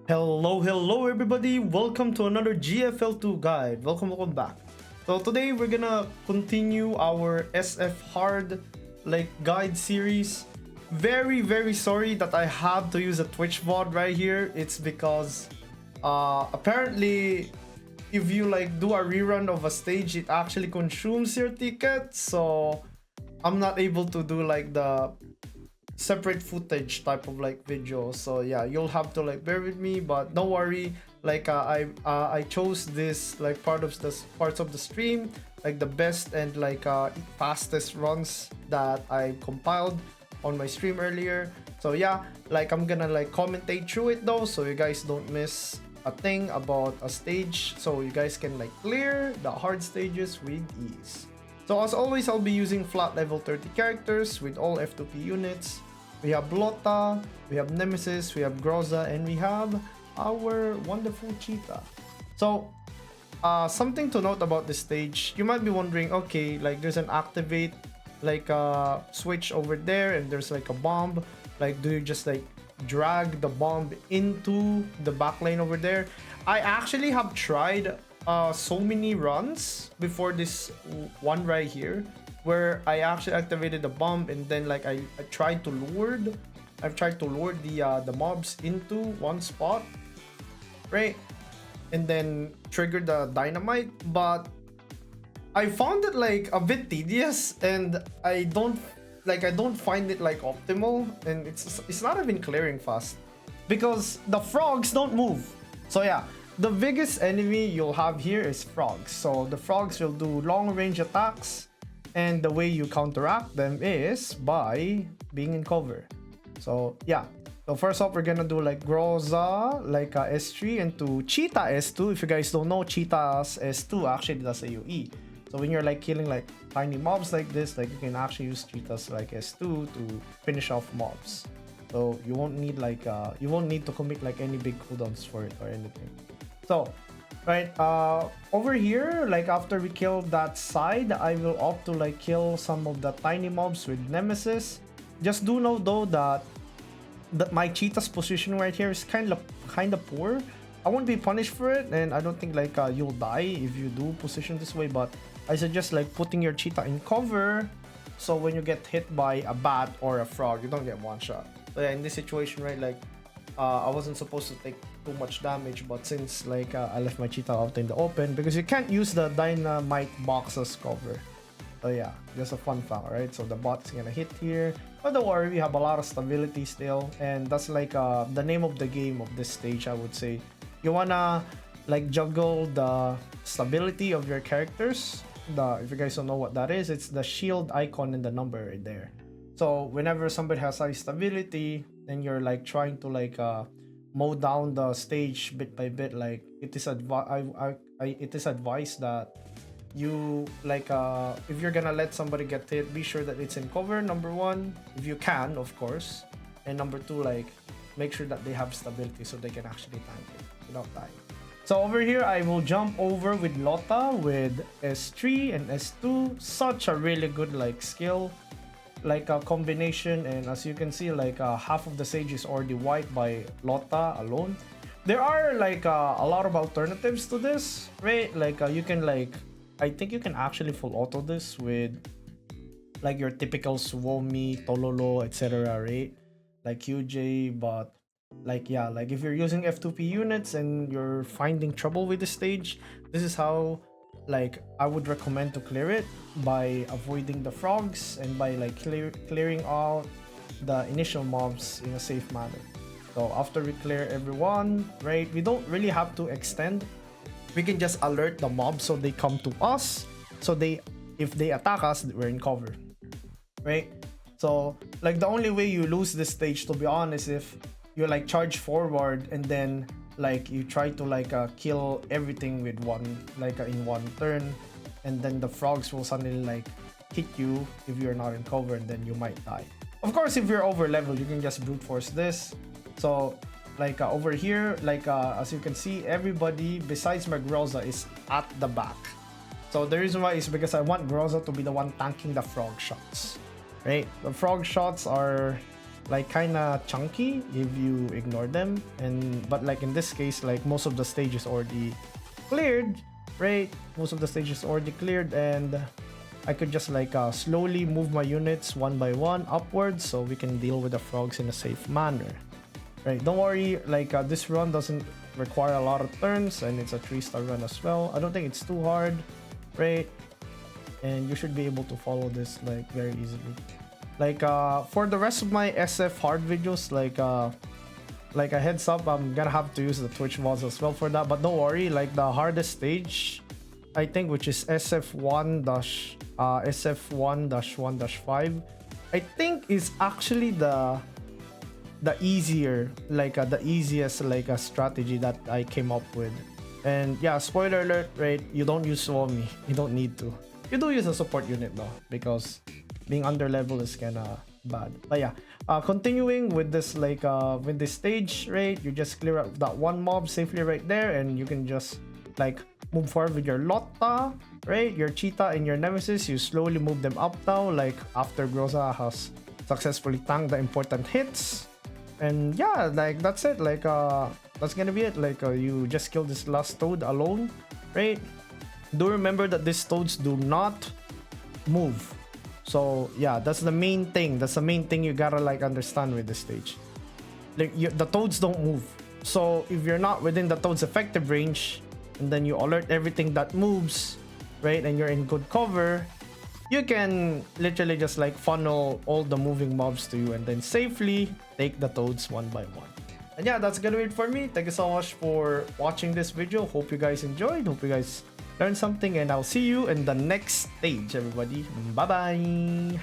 Hello everybody, welcome to another GFL2 guide. Welcome back. So today we're gonna continue our SF hard guide series. Very sorry that I have to use a Twitch VOD right here. It's because apparently if you do a rerun of a stage, it actually consumes your ticket, so I'm not able to do the separate footage type of video. So yeah, you'll have to bear with me, but don't worry. I chose this parts of the stream, the best and fastest runs that I compiled on my stream earlier. So yeah, I'm gonna commentate through it though, so you guys don't miss a thing about a stage, so you guys can clear the hard stages with ease. So as always, I'll be using flat level 30 characters with all F2P units. We have Lotta, we have Nemesis, we have Groza, and we have our wonderful Cheetah. So something to note about this stage, you might be wondering, okay, there's an activate switch over there, and there's a bomb. Do you just drag the bomb into the back lane over there? I actually have tried so many runs before this one right here, where I actually activated the bomb, and then I tried to lure the mobs into one spot, right, and then trigger the dynamite. But I found it a bit tedious, and I don't find it optimal, and it's not even clearing fast because the frogs don't move. So yeah, the biggest enemy you'll have here is frogs. So the frogs will do long range attacks, and the way you counteract them is by being in cover. So yeah, so first off, we're gonna do Groza S3 into Cheetah S2. If you guys don't know, Cheetah's S2 actually does AoE. So when you're killing tiny mobs like this, you can actually use Cheetah's S2 to finish off mobs. So you won't need you won't need to commit any big cooldowns for it or anything. So right, over here, after we kill that side, I will opt to kill some of the tiny mobs with Nemesis. Just do know though that my Cheetah's position right here is kind of poor. I won't be punished for it, and I don't think you'll die if you do position this way, but I suggest putting your Cheetah in cover, so when you get hit by a bat or a frog, you don't get one shot. So yeah, in this situation, right, I wasn't supposed to take too much damage, but since I left my Cheetah out in the open, because you can't use the dynamite box as cover. So yeah, just a fun fact, right? So the bot's gonna hit here, but don't worry, we have a lot of stability still, and that's the name of the game of this stage, I would say. You wanna juggle the stability of your characters. If you guys don't know what that is, it's the shield icon and the number right there. So whenever somebody has high stability, then you're trying to mow down the stage bit by bit. It is advised that you if you're gonna let somebody get hit, be sure that it's in cover, number one, if you can, of course, and number two, make sure that they have stability so they can actually tank it without dying. So over here, I will jump over with Lotta with S3 and S2. Such a really good skill, a combination, and as you can see, half of the stage is already wiped by Lotta alone. There are a lot of alternatives to this, right? You can I think you can actually full auto this with your typical Suomi, Tololo, etc., right? QJ, but yeah, if you're using F2P units and you're finding trouble with the stage, this is how I would recommend to clear it, by avoiding the frogs and by clearing out the initial mobs in a safe manner. So after we clear everyone, right, we don't really have to extend. We can just alert the mobs so they come to us, so if they attack us, we're in cover, right? So the only way you lose this stage, to be honest, if you charge forward and then you try to kill everything with one in one turn, and then the frogs will suddenly hit you if you're not in cover, and then you might die. Of course, if you're over level, you can just brute force this. So over here, as you can see, everybody besides my Groza is at the back. So the reason why is because I want Groza to be the one tanking the frog shots, right? The frog shots are like kind of chunky if you ignore them. But like in this case, like most of the stage is already cleared, right? Most of the stage is already cleared, and I could just like slowly move my units one by one upwards so we can deal with the frogs in a safe manner, right? Don't worry, like this run doesn't require a lot of turns, and it's a 3-star run as well. I don't think it's too hard, right? And you should be able to follow this like very easily. Like for the rest of my SF hard videos, like a heads up, I'm gonna have to use the Twitch VODs as well for that. But don't worry, like the hardest stage, I think, which is SF-1-1-5, I think is actually the easier, like the easiest like a strategy that I came up with. And yeah, spoiler alert, right? You don't use Swami. You don't need to. You do use a support unit though, because being under level is kind of bad. But yeah, continuing with this like with this stage, right? You just clear up that one mob safely right there, and you can just like move forward with your Lotta, right? Your Cheetah and your Nemesis. You slowly move them up now, like after Groza has successfully tanked the important hits. And yeah, like that's it. Like that's gonna be it. Like you just kill this last toad alone, right? Do remember that these toads do not move. So yeah, that's the main thing. That's the main thing you gotta like understand with this stage. Like the toads don't move. So if you're not within the toad's effective range, and then you alert everything that moves, right? And you're in good cover, you can literally just like funnel all the moving mobs to you and then safely take the toads one by one. And yeah, that's gonna be it for me. Thank you so much for watching this video. Hope you guys enjoyed. Hope you guys learned something, and I'll see you in the next stage, everybody. Bye bye.